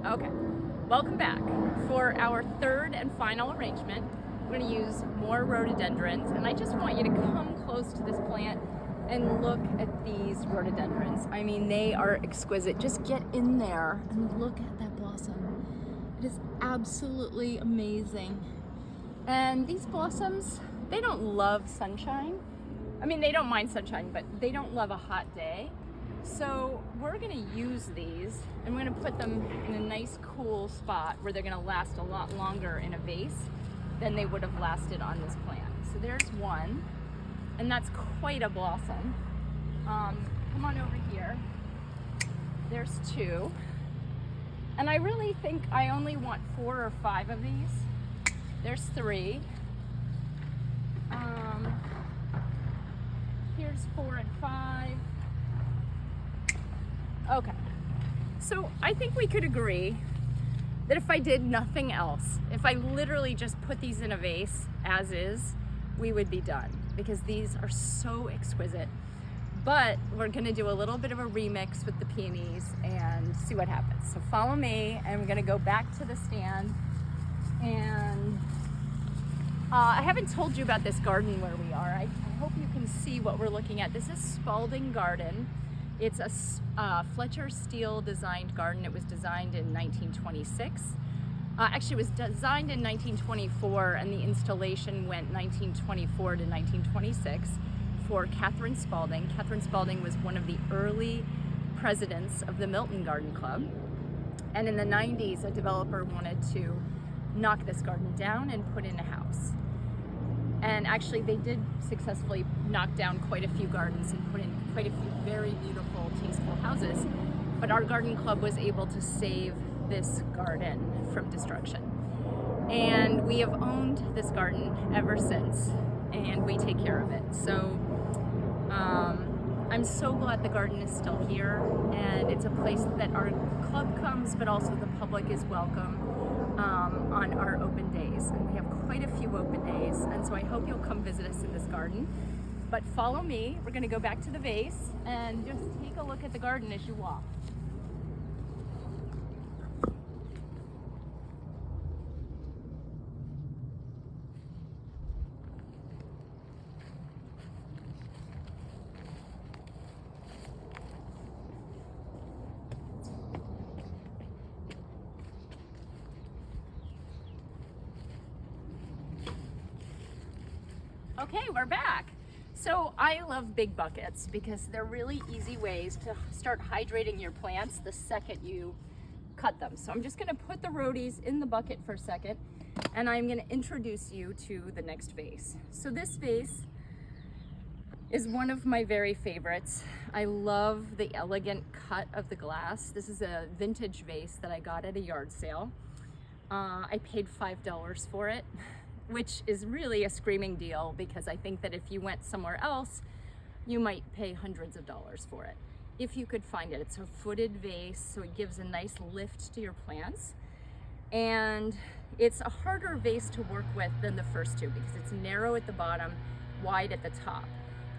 Okay, welcome back. For our third and final arrangement, we're going to use more rhododendrons, and I just want you to come close to this plant and look at these rhododendrons. I mean, they are exquisite. Just get in there and look at that blossom. It is absolutely amazing. And these blossoms, they don't love sunshine. I mean, they don't mind sunshine, but they don't love a hot day. So we're gonna use these and we're gonna put them in a nice cool spot where they're gonna last a lot longer in a vase than they would have lasted on this plant. So there's one, and that's quite a blossom. Come on over here. There's two. And I really think I only want 4 or 5 of these. There's 3. Here's 4 and 5. Okay, so I think we could agree that if I did nothing else, if I literally just put these in a vase as is, we would be done, because these are so exquisite. But we're gonna do a little bit of a remix with the peonies and see what happens. So follow me, and we're gonna go back to the stand. And I haven't told you about this garden where we are. I hope you can see what we're looking at. This is Spalding Garden. It's a Fletcher Steele designed garden. It was designed in 1926. Actually, it was designed in 1924, and the installation went 1924 to 1926 for Catherine Spalding. Catherine Spalding was one of the early presidents of the Milton Garden Club. And in the 90s, a developer wanted to knock this garden down and put in a house. And actually, they did successfully knock down quite a few gardens and put in quite a few very beautiful, tasteful houses. But our garden club was able to save this garden from destruction. And we have owned this garden ever since, and we take care of it. So I'm so glad the garden is still here, and it's a place that our club comes, but also the public is welcome on our open days. And we have quite a few open days, and so I hope you'll come visit us in this garden. But follow me, we're gonna go back to the vase and just take a look at the garden as you walk. Okay, we're back. So I love big buckets because they're really easy ways to start hydrating your plants the second you cut them. So I'm just gonna put the rhodies in the bucket for a second, and I'm gonna introduce you to the next vase. So this vase is one of my very favorites. I love the elegant cut of the glass. This is a vintage vase that I got at a yard sale. I paid $5 for it, which is really a screaming deal, because I think that if you went somewhere else, you might pay hundreds of dollars for it. If you could find it. It's a footed vase, so it gives a nice lift to your plants. And it's a harder vase to work with than the first two, because it's narrow at the bottom, wide at the top.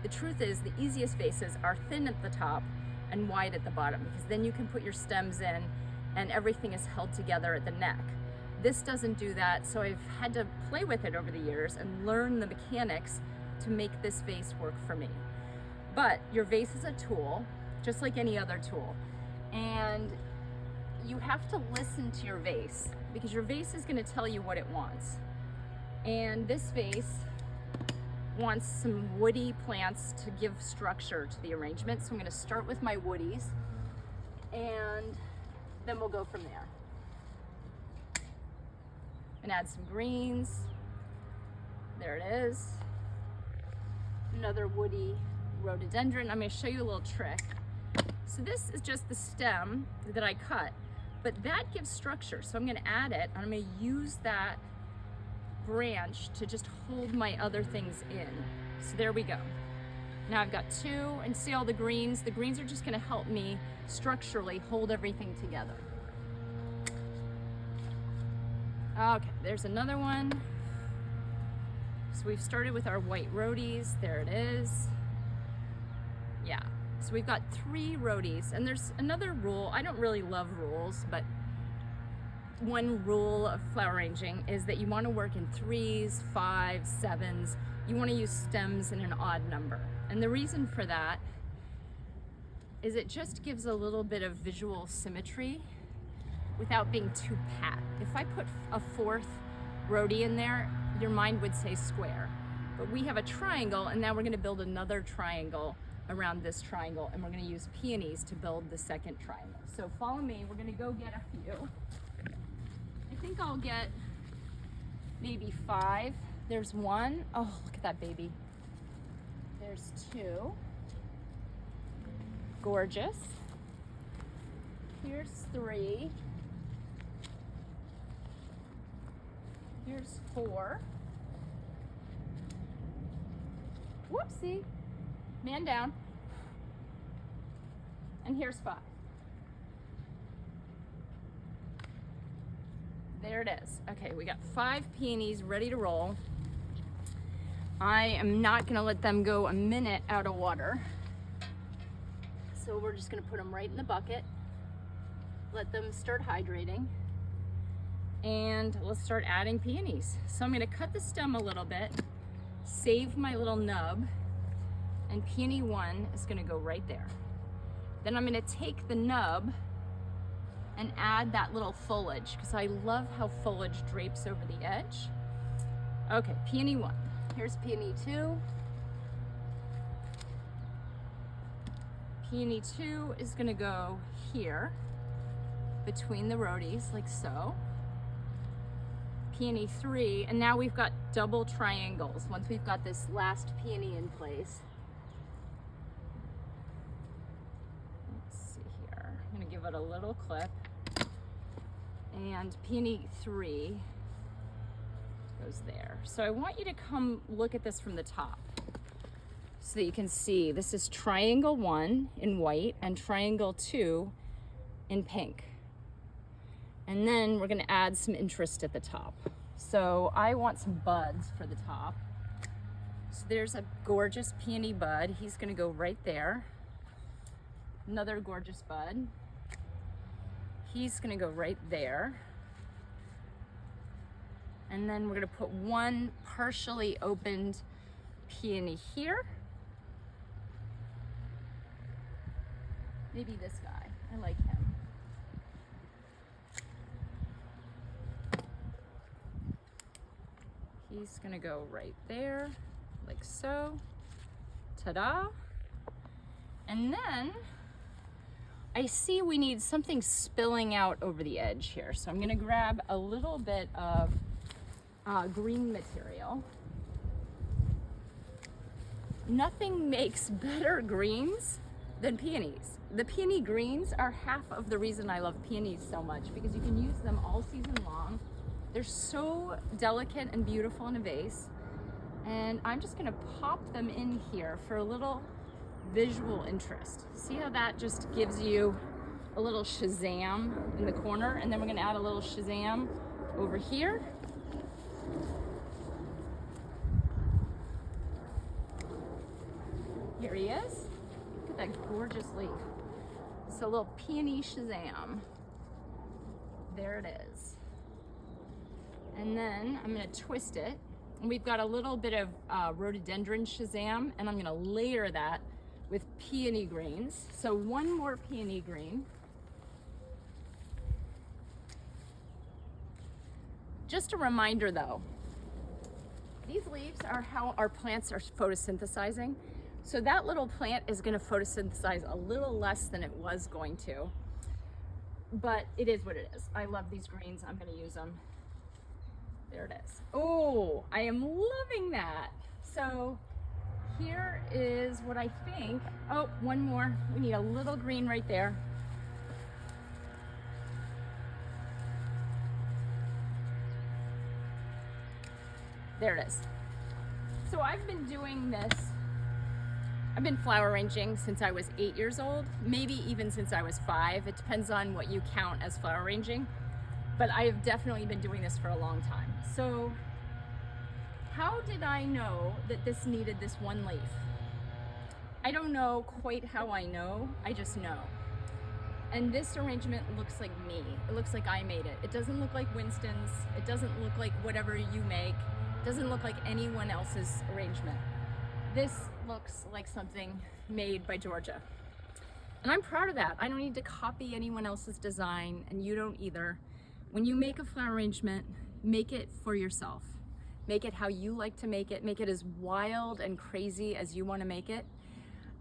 The truth is, the easiest vases are thin at the top and wide at the bottom, because then you can put your stems in and everything is held together at the neck. This doesn't do that, so I've had to play with it over the years and learn the mechanics to make this vase work for me. But your vase is a tool, just like any other tool. And you have to listen to your vase, because your vase is gonna tell you what it wants. And this vase wants some woody plants to give structure to the arrangement. So I'm gonna start with my woodies, and then we'll go from there. And add some greens. There it is. Another woody rhododendron. I'm gonna show you a little trick. So this is just the stem that I cut, but that gives structure. So I'm gonna add it, and I'm gonna use that branch to just hold my other things in. So there we go. Now I've got 2, and see all the greens? The greens are just gonna help me structurally hold everything together. Okay, there's another one. So we've started with our white rhodies. There it is. Yeah, so we've got 3 rhodies, and there's another rule. I don't really love rules, but one rule of flower arranging is that you want to work in 3s, 5s, 7s. You want to use stems in an odd number. And the reason for that is it just gives a little bit of visual symmetry without being too pat. If I put a 4th rhodie in there, your mind would say square. But we have a triangle, and now we're gonna build another triangle around this triangle, and we're gonna use peonies to build the second triangle. So follow me, we're gonna go get a few. I think I'll get maybe 5. There's 1. Oh, look at that baby. There's 2. Gorgeous. Here's 3. Here's 4. Whoopsie. Man down. And here's 5. There it is. Okay, we got 5 peonies ready to roll. I am not gonna let them go a minute out of water. So we're just gonna put them right in the bucket. Let them start hydrating. And let's start adding peonies. So I'm gonna cut the stem a little bit, save my little nub, and peony 1 is gonna go right there. Then I'm gonna take the nub and add that little foliage, because I love how foliage drapes over the edge. Okay, peony 1. Here's peony 2. Peony 2 is gonna go here, between the rhodies, like so. Peony 3, and now we've got double triangles once we've got this last peony in place. Let's see here. I'm gonna give it a little clip. And peony 3 goes there. So I want you to come look at this from the top so that you can see this is triangle 1 in white and triangle 2 in pink. And then we're gonna add some interest at the top. So I want some buds for the top. So there's a gorgeous peony bud. He's gonna go right there. Another gorgeous bud. He's gonna go right there. And then we're gonna put 1 partially opened peony here. Maybe this guy, I like him. He's gonna go right there, like so. Ta-da. And then I see we need something spilling out over the edge here. So I'm gonna grab a little bit of green material. Nothing makes better greens than peonies. The peony greens are half of the reason I love peonies so much, because you can use them all season long. They're so delicate and beautiful in a vase. And I'm just gonna pop them in here for a little visual interest. See how that just gives you a little Shazam in the corner? And then we're gonna add a little Shazam over here. Here he is. Look at that gorgeous leaf. So a little peony Shazam. There it is. And then I'm gonna twist it. And we've got a little bit of rhododendron Shazam, and I'm gonna layer that with peony greens. So 1 more peony green. Just a reminder though, these leaves are how our plants are photosynthesizing. So that little plant is gonna photosynthesize a little less than it was going to, but it is what it is. I love these greens, I'm gonna use them. There it is. Oh, I am loving that. So here is what I think. Oh, 1 more. We need a little green right there. There it is. So I've been doing this, I've been flower arranging since I was 8 years old, maybe even since I was 5. It depends on what you count as flower arranging. But I have definitely been doing this for a long time. So how did I know that this needed this 1 leaf? I don't know quite how I know, I just know. And this arrangement looks like me. It looks like I made it. It doesn't look like Winston's. It doesn't look like whatever you make. It doesn't look like anyone else's arrangement. This looks like something made by Georgia. And I'm proud of that. I don't need to copy anyone else's design, and you don't either. When you make a flower arrangement, make it for yourself. Make it how you like to make it. Make it as wild and crazy as you want to make it.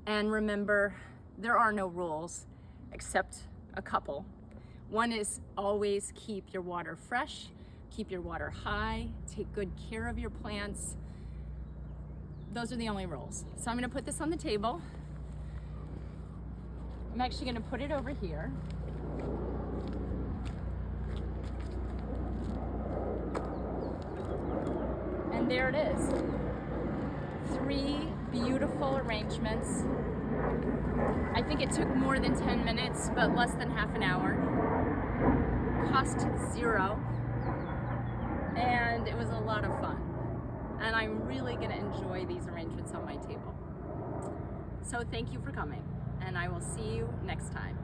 And remember, there are no rules except a couple. One is always keep your water fresh, keep your water high, take good care of your plants. Those are the only rules. So I'm going to put this on the table. I'm actually going to put it over here. And there it is. 3 beautiful arrangements. I think it took more than 10 minutes, but less than half an hour. Cost $0. And it was a lot of fun. And I'm really gonna enjoy these arrangements on my table. So thank you for coming, and I will see you next time.